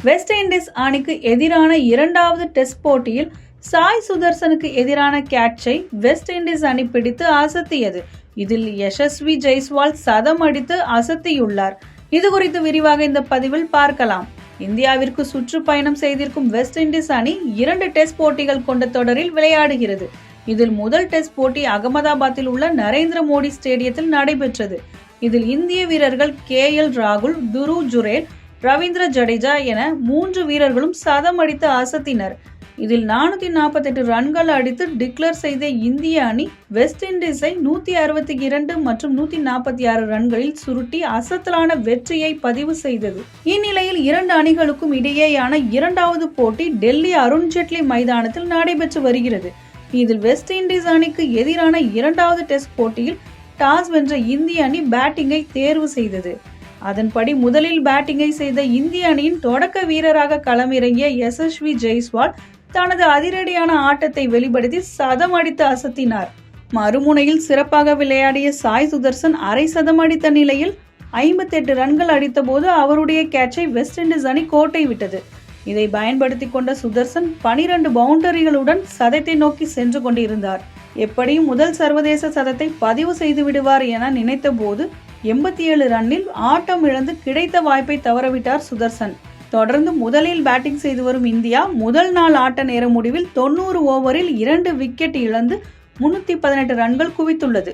West Indies அணிக்கு எதிரான இரண்டாவது டெஸ்ட் போட்டியில் சாய் சுதர்சனுக்கு எதிரான கேட்சை வெஸ்ட் இண்டீஸ் அணி பிடித்து அசத்தியது. இதில் யசஸ்வி ஜெய்ஸ்வால் சதம் அடித்து அசத்தியுள்ளார். இது குறித்து விரிவாக இந்த பதிவில் பார்க்கலாம். இந்தியாவிற்கு சுற்றுப்பயணம் செய்திருக்கும் வெஸ்ட் இண்டீஸ் அணி 2 டெஸ்ட் போட்டிகள் கொண்ட தொடரில் விளையாடுகிறது. இதில் முதல் டெஸ்ட் போட்டி அகமதாபாத்தில் உள்ள நரேந்திர மோடி ஸ்டேடியத்தில் நடைபெற்றது. இதில் இந்திய வீரர்கள் KL ராகுல், துருவ் ஜுரேல், ரவீந்திர ஜடேஜா என 3 வீரர்களும் சதம் அடித்து அசத்தினர். இதில் 448 ரன்கள் அடித்து டிக்ளேர் செய்த இந்திய அணி வெஸ்ட் இண்டீஸை 162 மற்றும் 146 ரன்களில் சுருட்டி அசத்தலான வெற்றியை பதிவு செய்தது. இந்நிலையில் 2 அணிகளுக்கும் இடையேயான இரண்டாவது போட்டி டெல்லி அருண் ஜேட்லி மைதானத்தில் நடைபெற்று வருகிறது. இதில் வெஸ்ட் இண்டீஸ் அணிக்கு எதிரான இரண்டாவது டெஸ்ட் போட்டியில் டாஸ் வென்ற இந்திய அணி பேட்டிங்கை தேர்வு செய்தது. அதன்படி முதலில் பேட்டிங்கை செய்த இந்திய அணியின் தொடக்க வீரராக களமிறங்கிய யசஸ்வி ஜெய்ஸ்வால் தனது அதிரடியான ஆட்டத்தை வெளிப்படுத்தி சதம் அடித்து அசத்தினார். மறுமுனையில் சிறப்பாக விளையாடிய சாய் சுதர்சன் அரை சதம் அடித்த நிலையில் 58 ரன்கள் அடித்த போது அவருடைய கேட்சை வெஸ்ட் இண்டீஸ் அணி கோட்டை விட்டது. இதை பயன்படுத்தி கொண்ட சுதர்சன் 12 பவுண்டரிகளுடன் சதத்தை நோக்கி சென்று கொண்டிருந்தார். எப்படியும் முதல் சர்வதேச சதத்தை பதிவு செய்து விடுவார் என நினைத்த போது 87 ரன்னில் ஆட்டம் இழந்து கிடைத்த வாய்ப்பை தவறவிட்டார் சுதர்சன். தொடர்ந்து முதலில் பேட்டிங் செய்து வரும் இந்தியா முதல் நாள் ஆட்ட நேர முடிவில் 90 ஓவரில் 2 விக்கெட் இழந்து 318 ரன்கள் குவித்துள்ளது.